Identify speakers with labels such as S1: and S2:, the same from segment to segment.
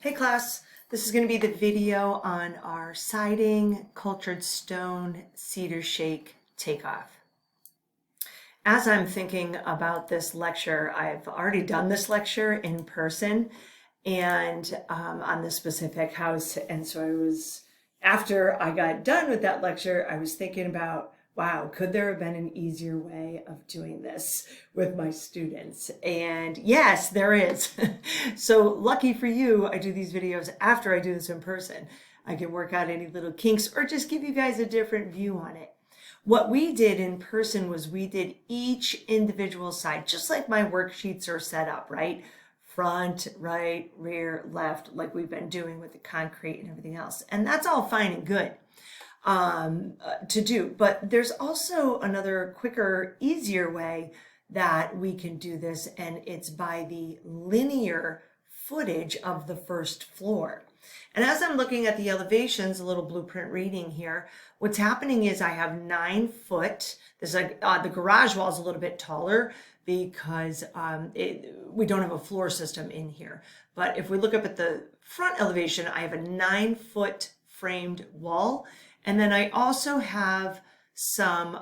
S1: Hey class, this is going to be the video on our siding cultured stone cedar shake takeoff. As I'm thinking about this lecture, I've already done this lecture in person and on this specific house. And so after I got done with that lecture, I was thinking about, wow, could there have been an easier way of doing this with my students? And yes, there is. So lucky for you, I do these videos after I do this in person. I can work out any little kinks or just give you guys a different view on it. What we did in person was we did each individual side, just like my worksheets are set up, right? Front, right, rear, left, like we've been doing with the concrete and everything else. And that's all fine and good to do. But there's also another quicker, easier way that we can do this, and it's by the linear footage of the first floor. And as I'm looking at the elevations, a little blueprint reading here, what's happening is I have 9 foot. This is the garage wall is a little bit taller because we don't have a floor system in here. But if we look up at the front elevation, I have a 9 foot framed wall. And then I also have some,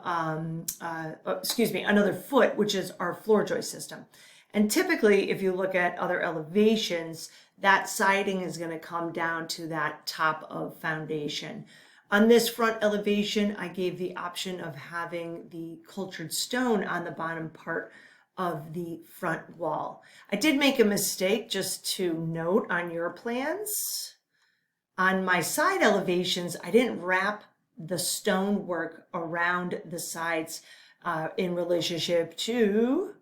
S1: another foot, which is our floor joist system. And typically, if you look at other elevations, that siding is going to come down to that top of foundation. On this front elevation, I gave the option of having the cultured stone on the bottom part of the front wall. I did make a mistake, just to note on your plans. On my side elevations, I didn't wrap the stone work around the sides in relationship to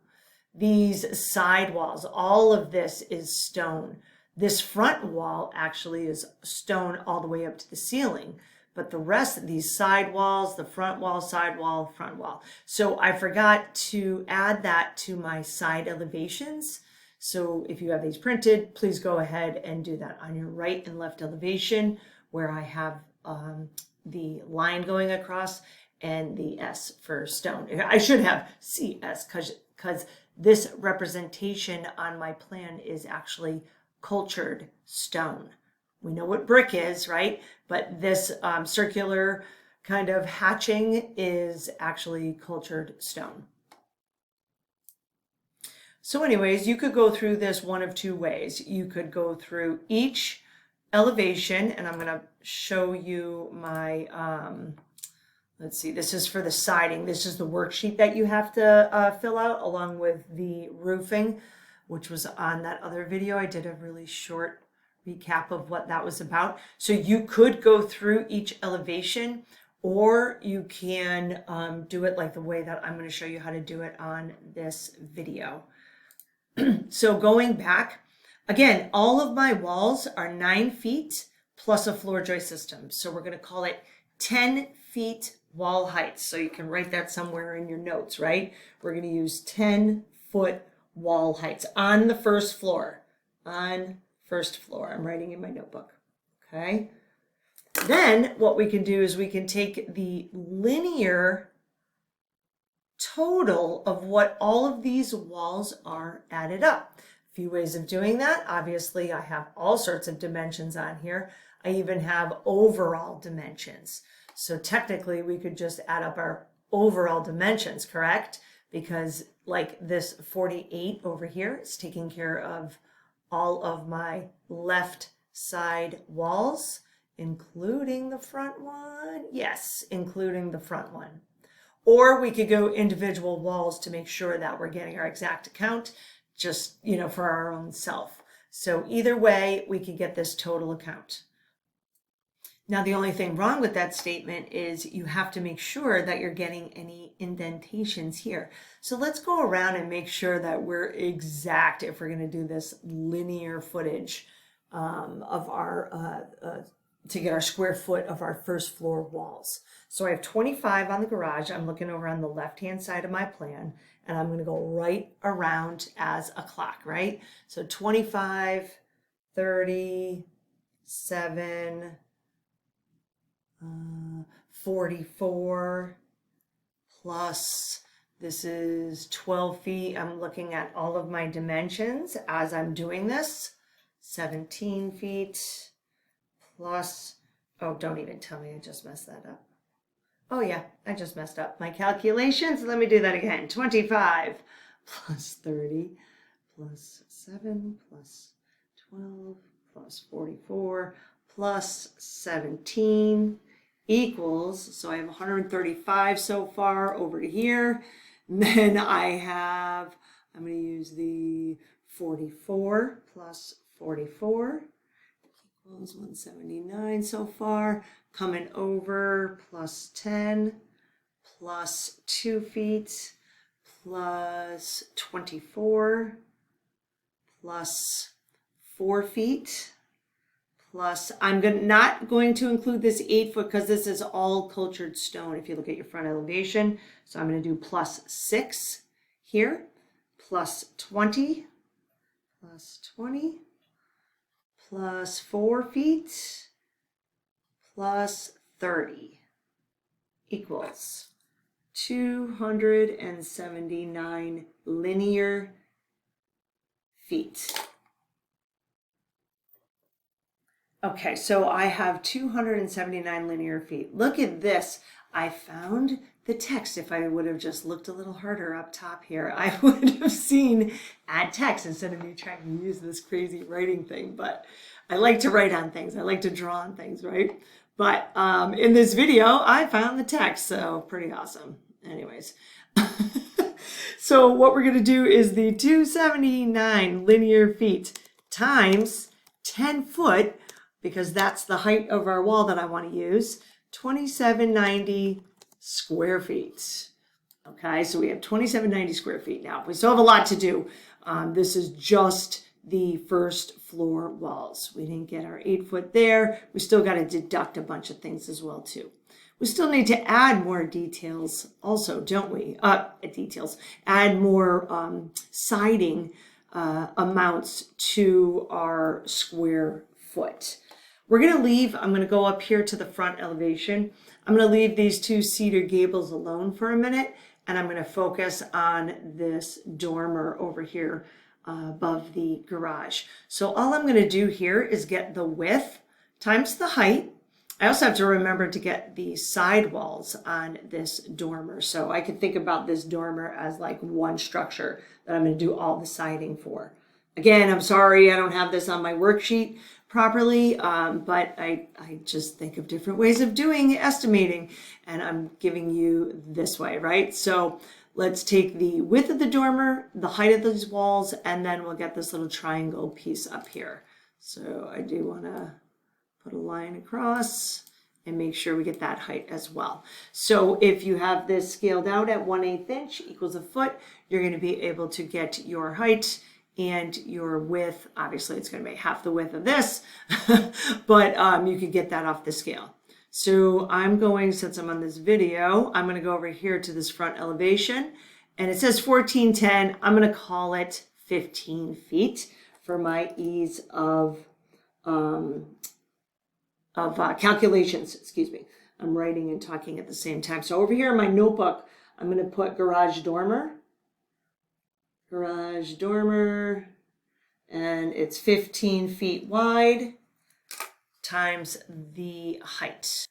S1: these side walls. All of this is stone. This front wall actually is stone all the way up to the ceiling, but the rest of these side walls, the front wall, side wall, front wall. So I forgot to add that to my side elevations. So if you have these printed, please go ahead and do that on your right and left elevation where I have the line going across and the S for stone. I should have CS because this representation on my plan is actually cultured stone. We know what brick is, right? But this circular kind of hatching is actually cultured stone. So anyways, you could go through this one of two ways. You could go through each elevation, and I'm going to show you my, let's see, this is for the siding. This is the worksheet that you have to fill out along with the roofing, which was on that other video. I did a really short recap of what that was about. So you could go through each elevation, or you can do it like the way that I'm going to show you how to do it on this video. So going back, again, all of my walls are 9 feet plus a floor joist system. So we're going to call it 10 feet wall height. So you can write that somewhere in your notes, right? We're going to use 10-foot wall heights on the first floor. On first floor. I'm writing in my notebook. Okay. Then what we can do is we can take the linear total of what all of these walls are added up. A few ways of doing that. Obviously, I have all sorts of dimensions on here. I even have overall dimensions. So technically, we could just add up our overall dimensions, correct? Because like this 48 over here is taking care of all of my left side walls, including the front one. Yes, including the front one. Or we could go individual walls to make sure that we're getting our exact count, just, for our own self. So either way, we could get this total account. Now, the only thing wrong with that statement is you have to make sure that you're getting any indentations here. So let's go around and make sure that we're exact if we're going to do this linear footage of our to get our square foot of our first floor walls. So I have 25 on the garage. I'm looking over on the left-hand side of my plan, and I'm going to go right around as a clock, right? So 25, 30, 7, 44, plus this is 12 feet. I'm looking at all of my dimensions as I'm doing this. 17 feet plus, oh, don't even tell me I just messed that up. Oh yeah, I just messed up my calculations. Let me do that again. 25 plus 30 plus 7 plus 12 plus 44 plus 17 equals, so I have 135 so far over to here. And then I'm going to use the 44 plus 44 equals 179 so far. Coming over plus 10 plus 2 feet plus 24 plus 4 feet plus, I'm not going to include this 8 foot because this is all cultured stone if you look at your front elevation. So I'm going to do plus 6 here, plus 20 plus 4 feet plus 30 equals 279 linear feet. Okay, so I have 279 linear feet. Look at this. I found the text. If I would have just looked a little harder up top here, I would have seen add text instead of me trying to use this crazy writing thing. But I like to write on things. I like to draw on things, right? But in this video, I found the text, so pretty awesome. Anyways, so what we're going to do is the 279 linear feet times 10 foot, because that's the height of our wall that I want to use, 2790 square feet. Okay, so we have 2790 square feet now. We still have a lot to do. This is just the first floor walls. We didn't get our 8 foot there. We still got to deduct a bunch of things as well too. We still need to add more details also, don't we? Add more siding amounts to our square foot. We're going to leave, I'm going to go up here to the front elevation. I'm going to leave these two cedar gables alone for a minute, and I'm going to focus on this dormer over here above the garage. So all I'm going to do here is get the width times the height. I also have to remember to get the side walls on this dormer. So I could think about this dormer as like one structure that I'm going to do all the siding for. Again, I'm sorry I don't have this on my worksheet properly, but I just think of different ways of doing estimating, and I'm giving you this way, right? So let's take the width of the dormer, the height of these walls, and then we'll get this little triangle piece up here. So I do want to put a line across and make sure we get that height as well. So if you have this scaled out at 1/8 inch equals a foot, you're going to be able to get your height and your width. Obviously it's going to be half the width of this, but you could get that off the scale. So I'm going, since I'm on this video, I'm going to go over here to this front elevation, and it says 1410. I'm going to call it 15 feet for my ease of calculations, excuse me. I'm writing and talking at the same time. So over here in my notebook, I'm going to put garage dormer, and it's 15 feet wide times the height.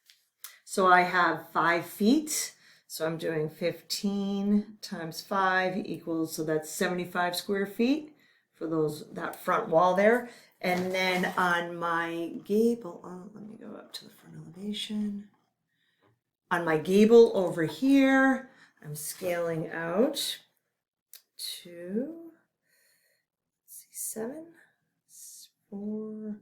S1: So I have 5 feet. So I'm doing 15 times 5 equals, so that's 75 square feet for that front wall there. And then on my gable, let me go up to the front elevation. On my gable over here, I'm scaling out to, let's see, 4,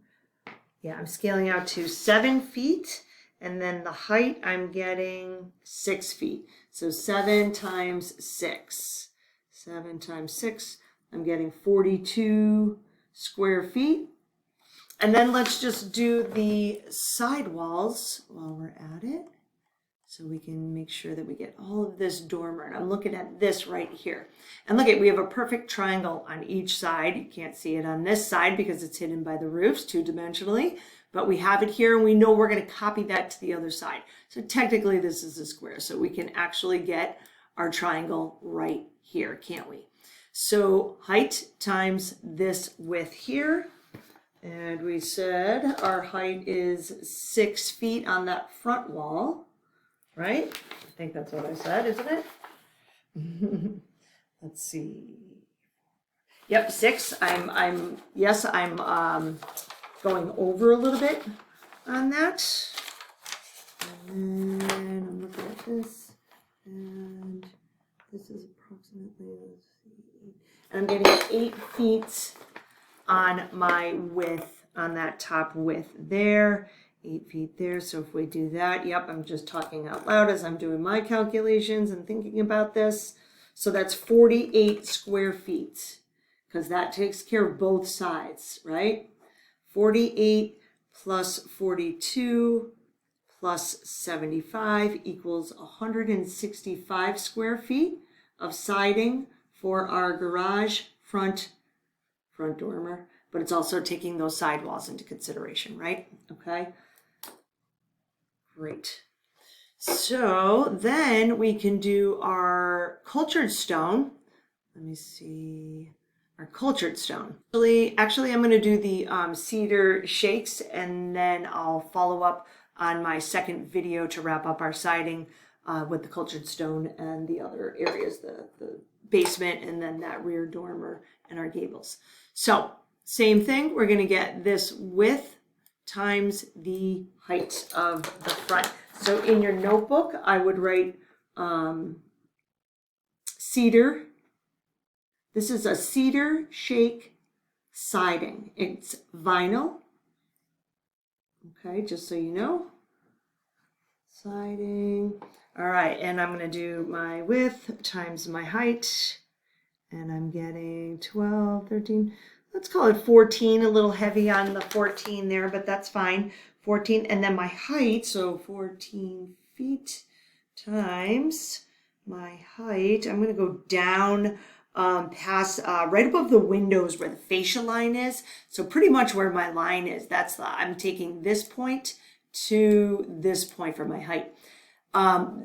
S1: yeah, I'm scaling out to 7 feet. And then the height, I'm getting 6 feet. So 7 times 6. 7 times 6, I'm getting 42 square feet. And then let's just do the side walls while we're at it, so we can make sure that we get all of this dormer. And I'm looking at this right here. And look at, we have a perfect triangle on each side. You can't see it on this side because it's hidden by the roofs two-dimensionally, but we have it here, and we know we're going to copy that to the other side. So technically this is a square, so we can actually get our triangle right here, can't we? So height times this width here, And we said our height is 6 feet on that front wall, right? I think that's what I said, isn't it? Let's see. Yep, 6. I'm going over a little bit on that. And then I'm looking at this, and this is approximately, let's see, and I'm getting 8 feet on my width, on that top width there, 8 feet there. So if we do that, yep, I'm just talking out loud as I'm doing my calculations and thinking about this. So that's 48 square feet, because that takes care of both sides, right? 48 plus 42 plus 75 equals 165 square feet of siding for our garage front dormer, but it's also taking those side walls into consideration, right? Okay, great. So then we can do our cultured stone. Let me see, our cultured stone. Actually, I'm going to do the cedar shakes, and then I'll follow up on my second video to wrap up our siding with the cultured stone and the other areas, the basement, and then that rear dormer and our gables. So same thing, we're going to get this width times the height of the front. So in your notebook, I would write cedar. This is a cedar shake siding. It's vinyl. Okay, just so you know. Siding. All right, and I'm going to do my width times my height. And I'm getting 12, 13, let's call it 14, a little heavy on the 14 there, but that's fine. 14, and then my height, so 14 feet times my height. I'm going to go down past right above the windows where the fascia line is. So pretty much where my line is, I'm taking this point to this point for my height.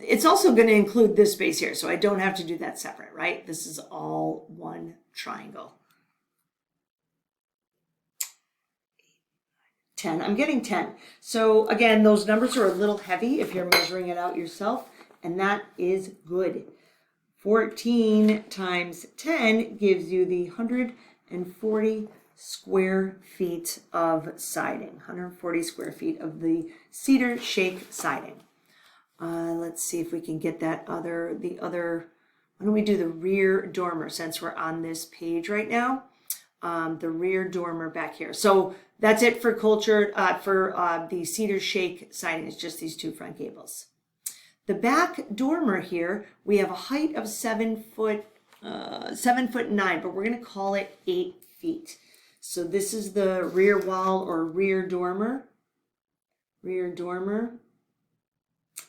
S1: It's also going to include this space here, so I don't have to do that separate, right? This is all one triangle. 10, I'm getting 10. So again, those numbers are a little heavy if you're measuring it out yourself, and that is good. 14 times 10 gives you the 140 square feet of siding, 140 square feet of the cedar shake siding. Let's see if we can get that why don't we do the rear dormer since we're on this page right now? The rear dormer back here. So that's it for cultured, the cedar shake siding. It's just these two front gables. The back dormer here, we have a height of 7 foot 9, but we're going to call it 8 feet. So this is the rear wall or rear dormer. Rear dormer.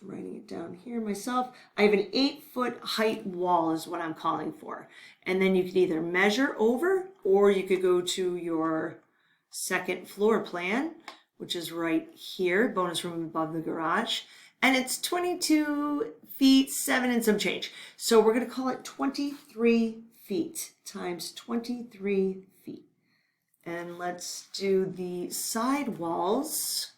S1: I'm writing it down here myself. I have an 8-foot height wall is what I'm calling for. And then you could either measure over, or you could go to your second floor plan, which is right here, bonus room above the garage. And it's 22 feet, 7 and some change. So we're going to call it 23 feet times 23 feet. And let's do the side walls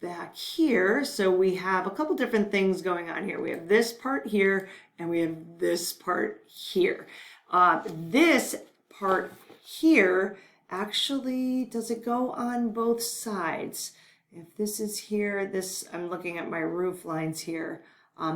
S1: back here. So we have a couple different things going on here. We have this part here and we have this part here. This part here actually, does it go on both sides? If this is here, I'm looking at my roof lines here.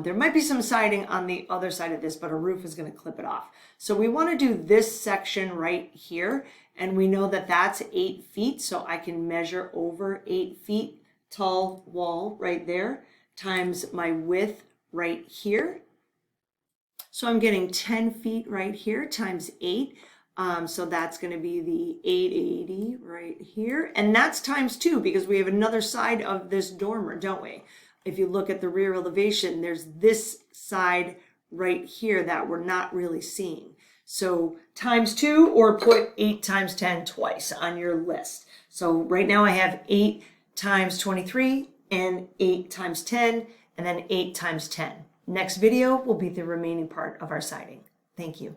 S1: There might be some siding on the other side of this, but a roof is going to clip it off. So we want to do this section right here, and we know that that's 8 feet, so I can measure over 8 feet tall wall right there times my width right here. So I'm getting 10 feet right here times 8. So that's going to be the 880 right here. And that's times 2 because we have another side of this dormer, don't we? If you look at the rear elevation, there's this side right here that we're not really seeing. So times 2 or put 8 times 10 twice on your list. So right now I have 8 times 23 and 8 times 10 and then 8 times 10. Next video will be the remaining part of our siding. Thank you.